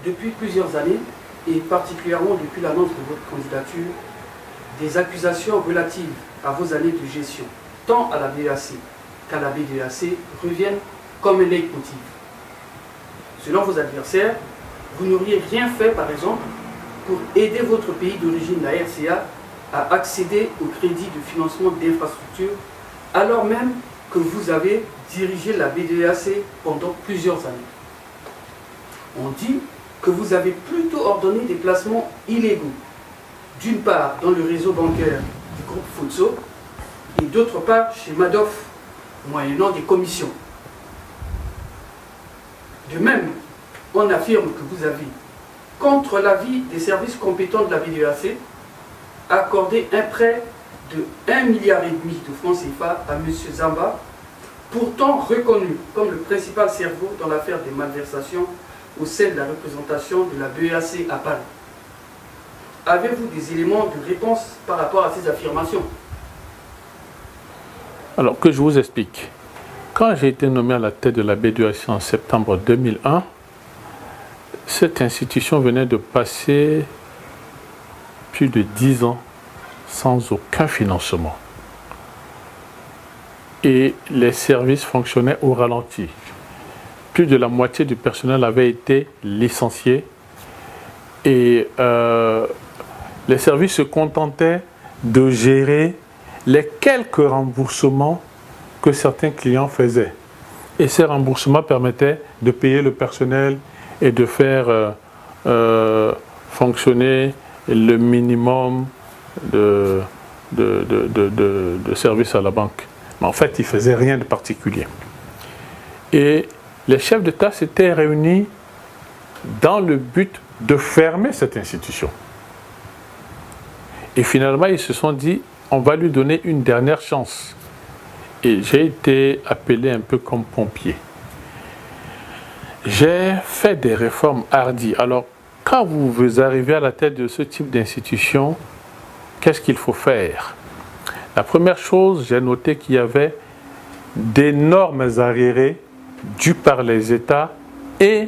depuis plusieurs années, et particulièrement depuis l'annonce de votre candidature, des accusations relatives à vos années de gestion, tant à la BEAC qu'à la BDAC, reviennent comme un leitmotiv. Selon vos adversaires, vous n'auriez rien fait, par exemple, pour aider votre pays d'origine, la RCA, à accéder au crédit de financement d'infrastructures, alors même que vous avez dirigé la BDAC pendant plusieurs années. On dit que vous avez plutôt ordonné des placements illégaux, d'une part dans le réseau bancaire du groupe Futso, et d'autre part chez Madoff, moyennant des commissions. De même, on affirme que vous avez, contre l'avis des services compétents de la BDAC, accordé un prêt de 1,5 milliard de francs CFA à M. Zamba, pourtant reconnu comme le principal cerveau dans l'affaire des malversations au sein de la représentation de la BEAC à Paris. Avez-vous des éléments de réponse par rapport à ces affirmations? Alors, que je vous explique. Quand j'ai été nommé à la tête de la BEAC en septembre 2001, cette institution venait de passer plus de 10 ans sans aucun financement. Et les services fonctionnaient au ralenti. Plus de la moitié du personnel avait été licencié et les services se contentaient de gérer les quelques remboursements que certains clients faisaient. Et ces remboursements permettaient de payer le personnel et de faire fonctionner le minimum de services à la banque. Mais en fait, ils ne faisaient rien de particulier. Et les chefs d'État s'étaient réunis dans le but de fermer cette institution. Et finalement, ils se sont dit, on va lui donner une dernière chance. Et j'ai été appelé un peu comme pompier. J'ai fait des réformes hardies. Alors, quand vous arrivez à la tête de ce type d'institution, qu'est-ce qu'il faut faire? La première chose, j'ai noté qu'il y avait d'énormes arriérés dus par les États et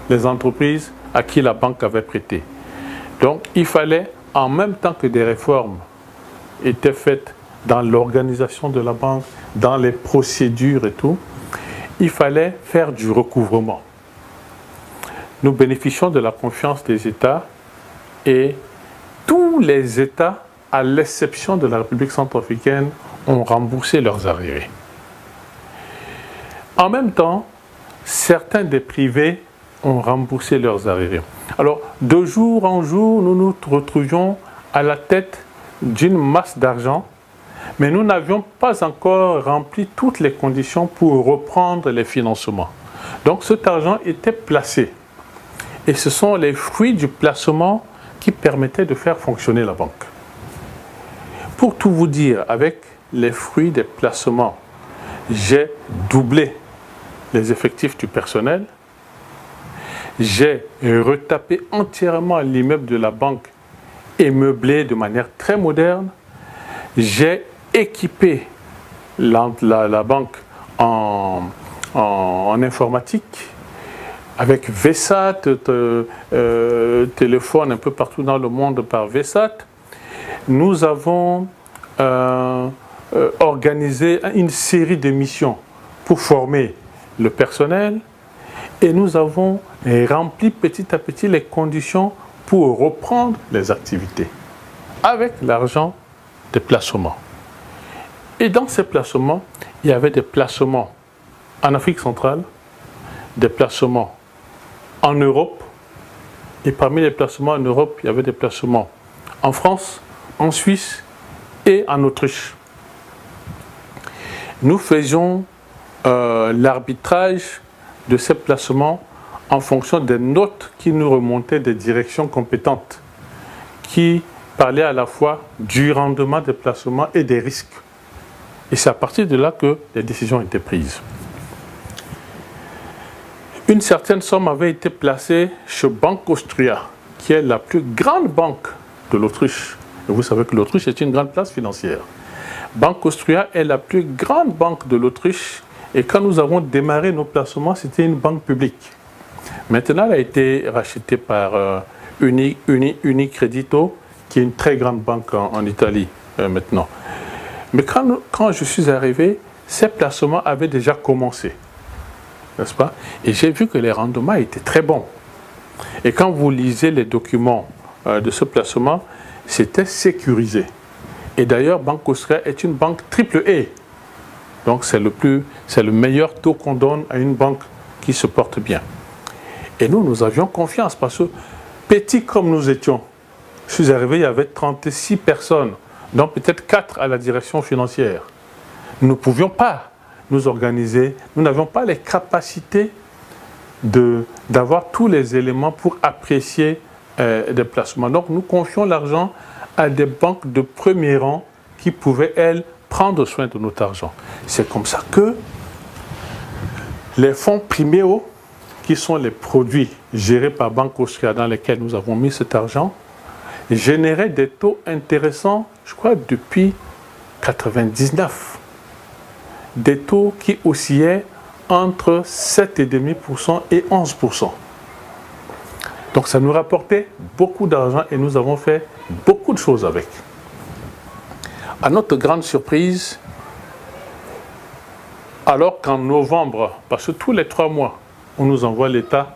les entreprises à qui la banque avait prêté. Donc, il fallait, en même temps que des réformes étaient faites dans l'organisation de la banque, dans les procédures et tout, il fallait faire du recouvrement. Nous bénéficions de la confiance des États et tous les États, à l'exception de la République centrafricaine, ont remboursé leurs arriérés. En même temps, certains des privés ont remboursé leurs arriérés. Alors, de jour en jour, nous nous retrouvions à la tête d'une masse d'argent, mais nous n'avions pas encore rempli toutes les conditions pour reprendre les financements. Donc, cet argent était placé. Et ce sont les fruits du placement qui permettaient de faire fonctionner la banque. Pour tout vous dire, avec les fruits des placements, j'ai doublé les effectifs du personnel, j'ai retapé entièrement l'immeuble de la banque et meublé de manière très moderne, j'ai équipé la banque en informatique, avec VSAT, téléphone un peu partout dans le monde par VSAT. Nous avons organisé une série de missions pour former le personnel et nous avons rempli petit à petit les conditions pour reprendre les activités avec l'argent des placements. Et dans ces placements, il y avait des placements en Afrique centrale, des placements en Europe, et parmi les placements en Europe, il y avait des placements en France, en Suisse et en Autriche. Nous faisions l'arbitrage de ces placements en fonction des notes qui nous remontaient des directions compétentes, qui parlaient à la fois du rendement des placements et des risques. Et c'est à partir de là que les décisions étaient prises. Une certaine somme avait été placée chez Banque Austria, qui est la plus grande banque de l'Autriche. Et vous savez que l'Autriche est une grande place financière. Banque Austria est la plus grande banque de l'Autriche. Et quand nous avons démarré nos placements, c'était une banque publique. Maintenant, elle a été rachetée par Unicredito, qui est une très grande banque en Italie maintenant. Mais quand je suis arrivé, ces placements avaient déjà commencé, n'est-ce pas? Et j'ai vu que les rendements étaient très bons. Et quand vous lisez les documents de ce placement, c'était sécurisé. Et d'ailleurs, Banque Austria est une banque triple A. Donc c'est le meilleur taux qu'on donne à une banque qui se porte bien. Et nous avions confiance parce que, petits comme nous étions, je suis arrivé, il y avait 36 personnes, dont peut-être 4 à la direction financière. Nous ne pouvions pas nous organiser, nous n'avions pas les capacités d'avoir tous les éléments pour apprécier des placements. Donc nous confions l'argent à des banques de premier rang qui pouvaient, elles, prendre soin de notre argent. C'est comme ça que les fonds Primeo, qui sont les produits gérés par Banque Austria dans lesquels nous avons mis cet argent, généraient des taux intéressants, je crois, depuis 1999. Des taux qui oscillaient entre 7,5% et 11%. Donc ça nous rapportait beaucoup d'argent et nous avons fait beaucoup de choses avec. À notre grande surprise, alors qu'en novembre, parce que tous les 3 mois, on nous envoie l'état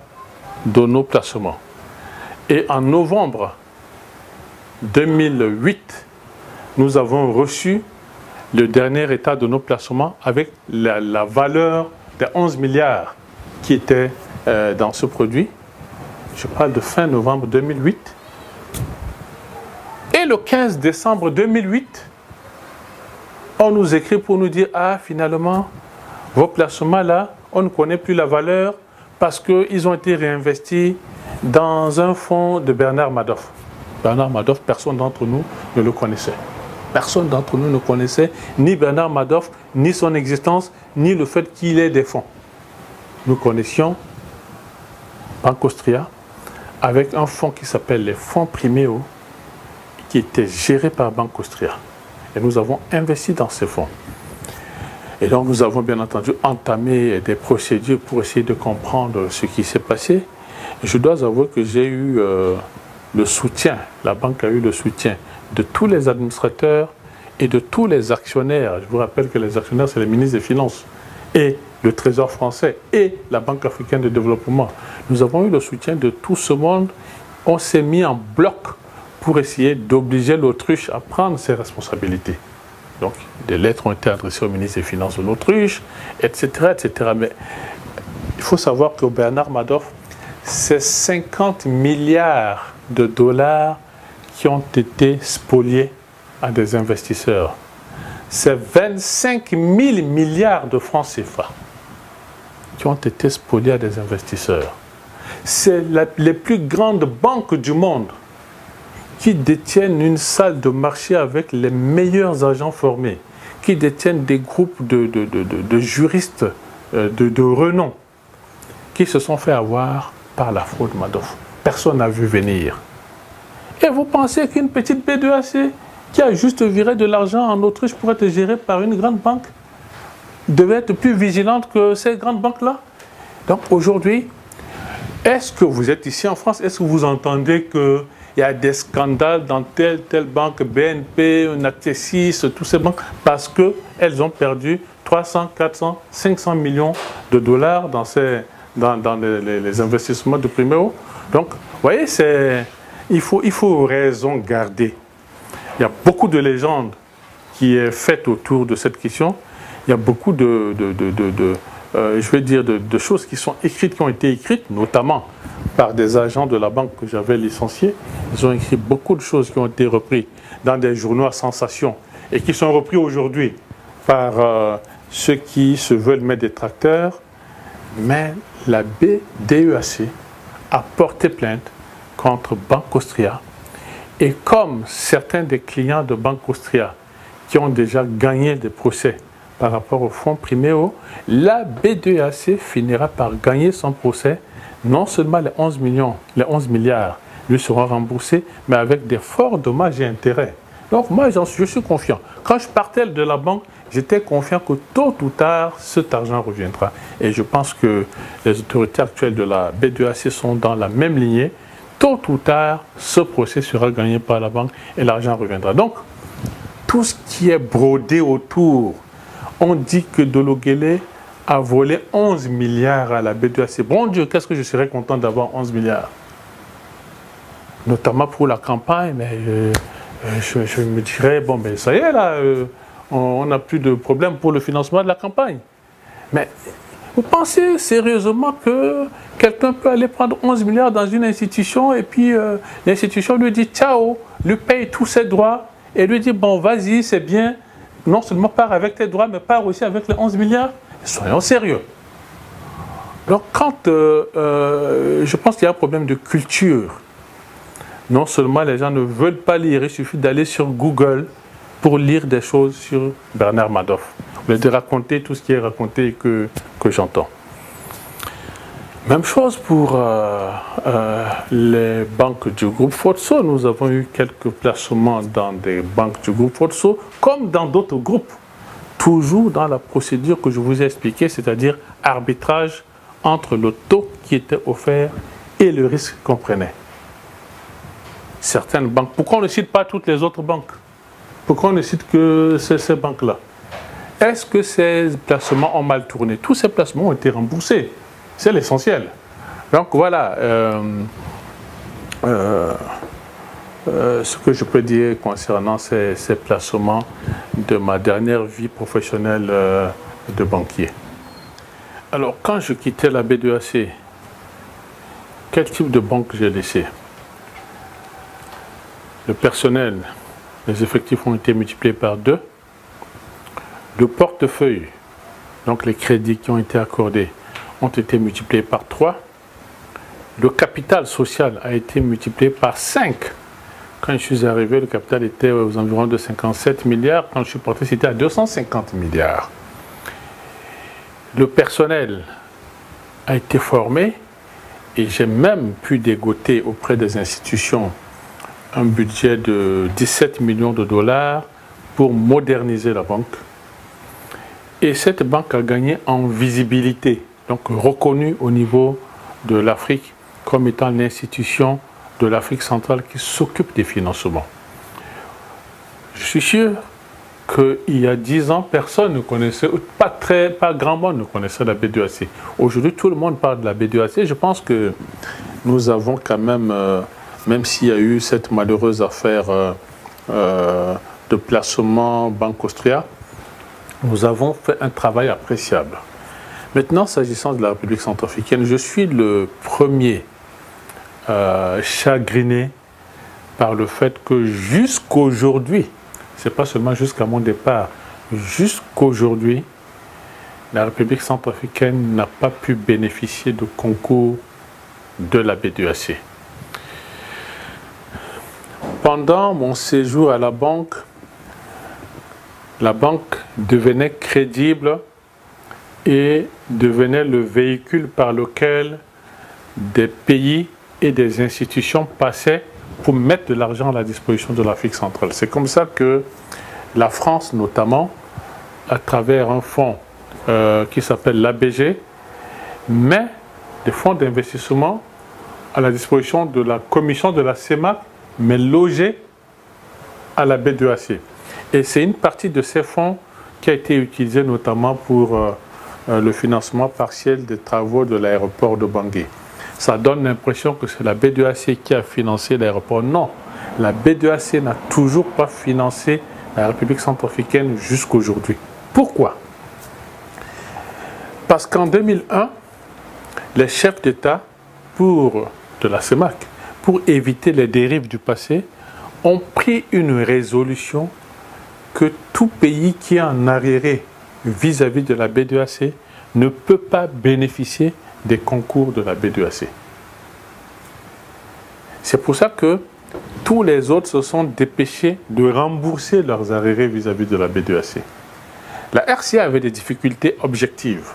de nos placements. Et en novembre 2008, nous avons reçu le dernier état de nos placements avec la valeur des 11 milliards qui étaient dans ce produit. Je parle de fin novembre 2008. Et le 15 décembre 2008, on nous écrit pour nous dire « Ah, finalement, vos placements là, on ne connaît plus la valeur parce qu'ils ont été réinvestis dans un fonds de Bernard Madoff. » Bernard Madoff, personne d'entre nous ne le connaissait. Personne d'entre nous ne connaissait ni Bernard Madoff, ni son existence, ni le fait qu'il ait des fonds. Nous connaissions Banque Austria avec un fonds qui s'appelle les fonds Primeo, qui était géré par Banque Austria. Et nous avons investi dans ces fonds. Et donc nous avons bien entendu entamé des procédures pour essayer de comprendre ce qui s'est passé. Et je dois avouer que j'ai eu le soutien, la banque a eu le soutien de tous les administrateurs et de tous les actionnaires. Je vous rappelle que les actionnaires, c'est les ministres des Finances et le Trésor français et la Banque africaine de développement. Nous avons eu le soutien de tout ce monde. On s'est mis en bloc pour essayer d'obliger l'autruche à prendre ses responsabilités. Donc, des lettres ont été adressées au ministre des Finances de l'autruche, etc., etc. Mais il faut savoir que Bernard Madoff, c'est 50 milliards de dollars qui ont été spoliés à des investisseurs. C'est 25 000 milliards de francs CFA qui ont été spoliés à des investisseurs. C'est les plus grandes banques du monde qui détiennent une salle de marché avec les meilleurs agents formés, qui détiennent des groupes de juristes de renom, qui se sont fait avoir par la fraude Madoff. Personne n'a vu venir. Et vous pensez qu'une petite B2AC qui a juste viré de l'argent en Autriche pour être gérée par une grande banque devait être plus vigilante que ces grandes banques-là? Donc aujourd'hui, est-ce que vous êtes ici en France, est-ce que vous entendez qu'il y a des scandales dans telle banque, BNP, Natixis, toutes ces banques, parce qu'elles ont perdu 300, 400, 500 millions de dollars dans les investissements de Primeo? Donc, vous voyez, il faut raison garder. Il y a beaucoup de légendes qui est faite autour de cette question. Il y a beaucoup de choses qui sont écrites, qui ont été écrites, notamment par des agents de la banque que j'avais licenciés. Ils ont écrit beaucoup de choses qui ont été reprises dans des journaux à sensation et qui sont repris aujourd'hui par ceux qui se veulent mettre des tracteurs. Mais la BDEAC a porté plainte contre Banque Austria. Et comme certains des clients de Banque Austria qui ont déjà gagné des procès par rapport au fonds Primeo, la BDEAC finira par gagner son procès. Non seulement les 11 milliards lui seront remboursés, mais avec des forts dommages et intérêts. Donc moi, je suis confiant. Quand je partais de la banque, j'étais confiant que tôt ou tard, cet argent reviendra. Et je pense que les autorités actuelles de la B2AC sont dans la même lignée. Tôt ou tard, ce procès sera gagné par la banque et l'argent reviendra. Donc, tout ce qui est brodé autour, on dit que Dolo-Guelleh a volé 11 milliards à la B2AC. Bon Dieu, qu'est-ce que je serais content d'avoir 11 milliards. Notamment pour la campagne, mais je me dirais, bon, ben ça y est, là, on n'a plus de problème pour le financement de la campagne. Mais vous pensez sérieusement que quelqu'un peut aller prendre 11 milliards dans une institution et puis l'institution lui dit ciao, lui paye tous ses droits et lui dit, bon, vas-y, c'est bien, non seulement pars avec tes droits, mais pars aussi avec les 11 milliards. Soyons sérieux. Donc, quand je pense qu'il y a un problème de culture, non seulement les gens ne veulent pas lire, il suffit d'aller sur Google pour lire des choses sur Bernard Madoff. Vous de raconter tout ce qui est raconté et que j'entends. Même chose pour les banques du groupe Fotso. Nous avons eu quelques placements dans des banques du groupe Fotso, comme dans d'autres groupes. Toujours dans la procédure que je vous ai expliquée, c'est-à-dire arbitrage entre le taux qui était offert et le risque qu'on prenait. Certaines banques, pourquoi on ne cite pas toutes les autres banques? Pourquoi on ne cite que ces banques-là? Est-ce que ces placements ont mal tourné? Tous ces placements ont été remboursés. C'est l'essentiel. Donc voilà ce que je peux dire concernant ces placements de ma dernière vie professionnelle de banquier. Alors, quand je quittais la B2AC, quel type de banque j'ai laissé? Le personnel, les effectifs ont été multipliés par 2. Le portefeuille, donc les crédits qui ont été accordés, ont été multipliés par 3. Le capital social a été multiplié par 5. Quand je suis arrivé, le capital était aux environs de 57 milliards. Quand je suis parti, c'était à 250 milliards. Le personnel a été formé et j'ai même pu dégoter auprès des institutions un budget de 17 millions de dollars pour moderniser la banque. Et cette banque a gagné en visibilité, donc reconnue au niveau de l'Afrique comme étant l'institution de l'Afrique centrale qui s'occupe des financements. Je suis sûr qu'il y a 10 ans, personne ne connaissait, pas grand monde ne connaissait la B2AC. Aujourd'hui, tout le monde parle de la B2AC. Je pense que nous avons quand même, même s'il y a eu cette malheureuse affaire de placement Banque Austria, nous avons fait un travail appréciable. Maintenant, s'agissant de la République centrafricaine, je suis le premier chagriné par le fait que jusqu'aujourd'hui, ce n'est pas seulement jusqu'à mon départ, jusqu'aujourd'hui, la République centrafricaine n'a pas pu bénéficier de concours de la B2AC. Pendant mon séjour à la banque devenait crédible et devenait le véhicule par lequel des pays et des institutions passaient pour mettre de l'argent à la disposition de l'Afrique centrale. C'est comme ça que la France, notamment, à travers un fonds qui s'appelle l'ABG, met des fonds d'investissement à la disposition de la commission de la CEMAC, mais logés à la B2AC. Et c'est une partie de ces fonds qui a été utilisée notamment pour le financement partiel des travaux de l'aéroport de Bangui. Ça donne l'impression que c'est la B2AC qui a financé l'aéroport. Non, la B2AC n'a toujours pas financé la République centrafricaine jusqu'aujourd'hui. Pourquoi? Parce qu'en 2001, les chefs d'État de la CEMAC, pour éviter les dérives du passé, ont pris une résolution que tout pays qui est en arriéré vis-à-vis de la B2AC ne peut pas bénéficier des concours de la B2AC. C'est pour ça que tous les autres se sont dépêchés de rembourser leurs arriérés vis-à-vis de la B2AC. La RCA avait des difficultés objectives.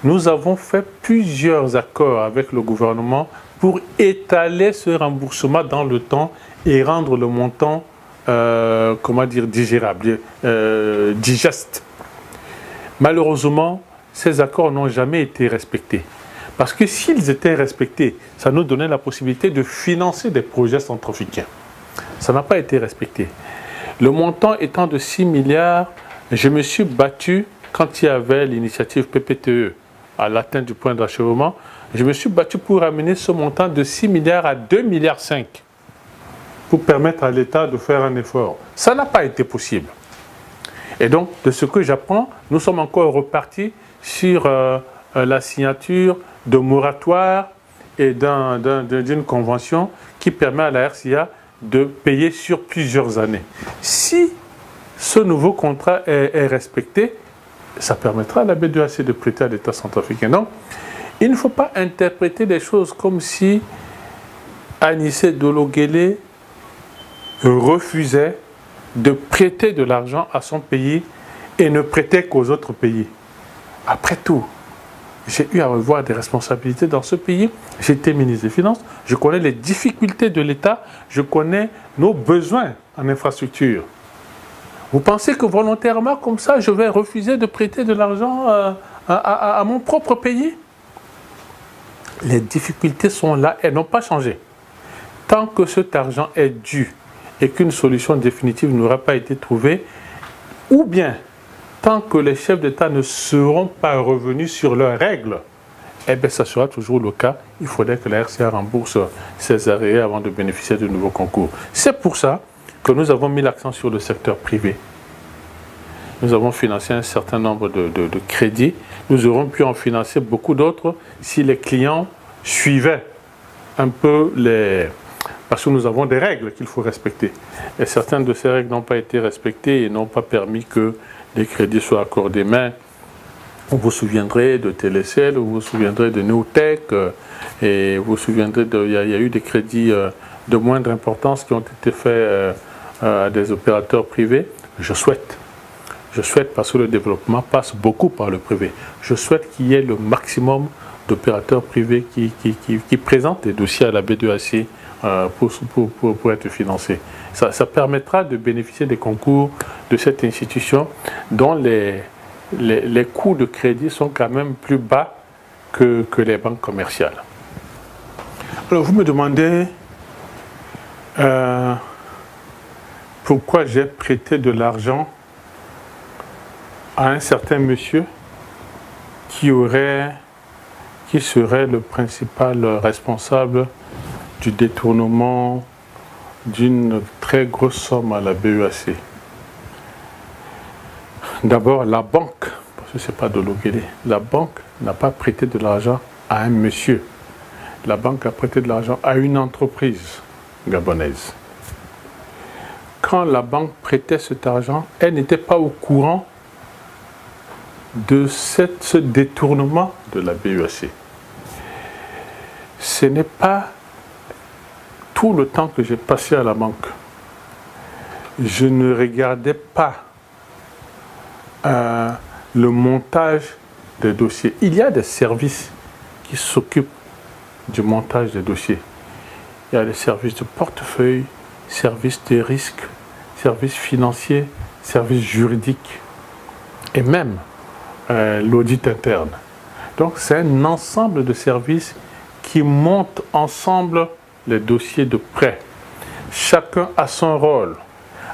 Nous avons fait plusieurs accords avec le gouvernement pour étaler ce remboursement dans le temps et rendre le montant comment dire, digérables, digestes. Malheureusement, ces accords n'ont jamais été respectés. Parce que s'ils étaient respectés, ça nous donnait la possibilité de financer des projets centrafricains. Ça n'a pas été respecté. Le montant étant de 6 milliards, je me suis battu, quand il y avait l'initiative PPTE à l'atteinte du point d'achèvement, je me suis battu pour amener ce montant de 6 milliards à 2,5 milliards pour permettre à l'État de faire un effort. Ça n'a pas été possible. Et donc, de ce que j'apprends, nous sommes encore repartis sur la signature de moratoire et d'une convention qui permet à la RCA de payer sur plusieurs années. Si ce nouveau contrat est respecté, ça permettra à la B2AC de prêter à l'État centrafricain. Donc, il ne faut pas interpréter les choses comme si Anissé Dolo-Guélé refusait de prêter de l'argent à son pays et ne prêtait qu'aux autres pays. Après tout, j'ai eu à avoir des responsabilités dans ce pays. J'étais ministre des Finances, je connais les difficultés de l'État, je connais nos besoins en infrastructure. Vous pensez que volontairement, comme ça, je vais refuser de prêter de l'argent à mon propre pays? Les difficultés sont là, elles n'ont pas changé. Tant que cet argent est dû et qu'une solution définitive n'aura pas été trouvée, ou bien tant que les chefs d'État ne seront pas revenus sur leurs règles, eh bien, ça sera toujours le cas. Il faudrait que la RCA rembourse ses arriérés avant de bénéficier de nouveaux concours. C'est pour ça que nous avons mis l'accent sur le secteur privé. Nous avons financé un certain nombre de crédits. Nous aurons pu en financer beaucoup d'autres si les clients suivaient un peu les... Parce que nous avons des règles qu'il faut respecter. Et certaines de ces règles n'ont pas été respectées et n'ont pas permis que les crédits soient accordés. Mais vous vous souviendrez de Télécel, vous vous souviendrez de Neotech, et vous vous souviendrez il y a eu des crédits de moindre importance qui ont été faits à des opérateurs privés. Je souhaite, parce que le développement passe beaucoup par le privé, je souhaite qu'il y ait le maximum d'opérateurs privés qui présentent des dossiers à la B2AC pour être financés. Ça permettra de bénéficier des concours de cette institution dont les coûts de crédit sont quand même plus bas que les banques commerciales. Alors vous me demandez pourquoi j'ai prêté de l'argent à un certain monsieur qui serait le principal responsable du détournement d'une très grosse somme à la BEAC. D'abord, la banque, parce que ce n'est pas Dolo-Guélé, la banque n'a pas prêté de l'argent à un monsieur. La banque a prêté de l'argent à une entreprise gabonaise. Quand la banque prêtait cet argent, elle n'était pas au courant de ce détournement de la BEAC. Ce n'est pas tout le temps que j'ai passé à la banque. Je ne regardais pas le montage des dossiers. Il y a des services qui s'occupent du montage des dossiers. Il y a les services de portefeuille, services des risques, services financiers, services juridiques et même l'audit interne. Donc c'est un ensemble de services qui montent ensemble les dossiers de prêt. Chacun a son rôle.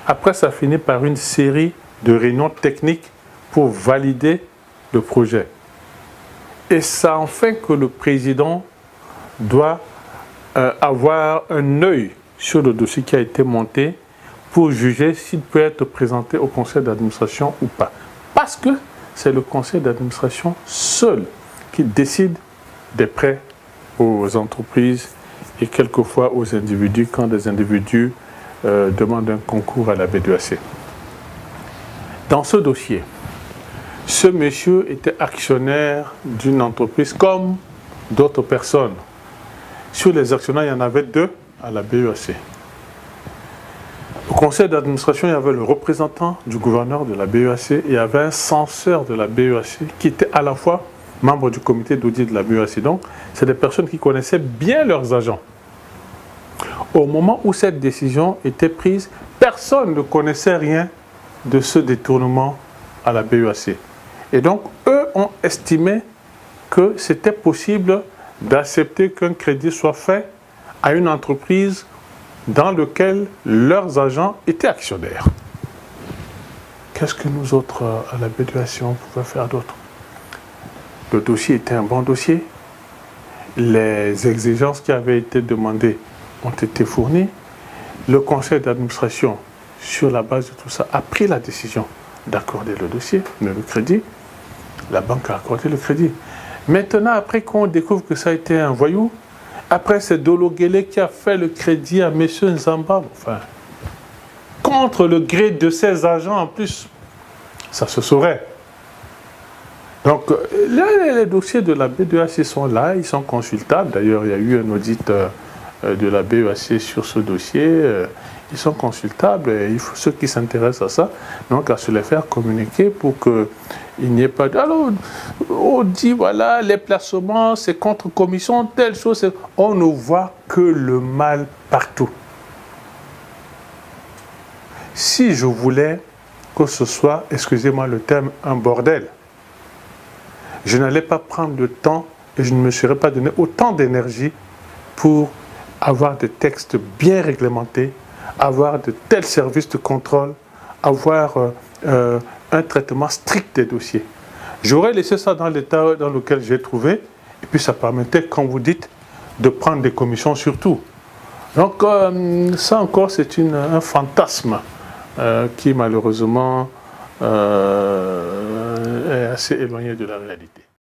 Après, ça finit par une série de réunions techniques pour valider le projet. Et ça en fait que le président doit avoir un œil sur le dossier qui a été monté pour juger s'il peut être présenté au conseil d'administration ou pas. Parce que c'est le conseil d'administration seul qui décide des prêts aux entreprises et quelquefois aux individus quand des individus demandent un concours à la B2AC. Dans ce dossier, ce monsieur était actionnaire d'une entreprise comme d'autres personnes. Sur les actionnaires, il y en avait 2 à la BEAC. Au conseil d'administration, il y avait le représentant du gouverneur de la BEAC et il y avait un censeur de la BEAC qui était à la fois membre du comité d'audit de la BEAC. Donc, c'est des personnes qui connaissaient bien leurs agents. Au moment où cette décision était prise, personne ne connaissait rien de ce détournement à la BEAC. Et donc, eux ont estimé que c'était possible d'accepter qu'un crédit soit fait à une entreprise dans laquelle leurs agents étaient actionnaires. Qu'est-ce que nous autres, à la BEAC, on pouvait faire d'autre? Le dossier était un bon dossier. Les exigences qui avaient été demandées ont été fournies. Le conseil d'administration, sur la base de tout ça, a pris la décision d'accorder le dossier, mais le crédit. La banque a accordé le crédit. Maintenant, après qu'on découvre que ça a été un voyou, après c'est Dolo Guélé qui a fait le crédit à M. Nzamba, enfin, contre le gré de ses agents en plus, ça se saurait. Donc, là, les dossiers de la BEAC sont là, ils sont consultables. D'ailleurs, il y a eu un audit de la BEAC sur ce dossier. Ils sont consultables et il faut ceux qui s'intéressent à ça, donc à se les faire communiquer pour qu'il n'y ait pas de... Alors, on dit, voilà, les placements, c'est contre commission, telle chose. On ne voit que le mal partout. Si je voulais que ce soit, excusez-moi le terme, un bordel, je n'allais pas prendre le temps et je ne me serais pas donné autant d'énergie pour avoir des textes bien réglementés, avoir de tels services de contrôle, avoir un traitement strict des dossiers. J'aurais laissé ça dans l'état dans lequel j'ai trouvé, et puis ça permettait, comme vous dites, de prendre des commissions surtout. Donc ça encore, c'est un fantasme qui malheureusement est assez éloigné de la réalité.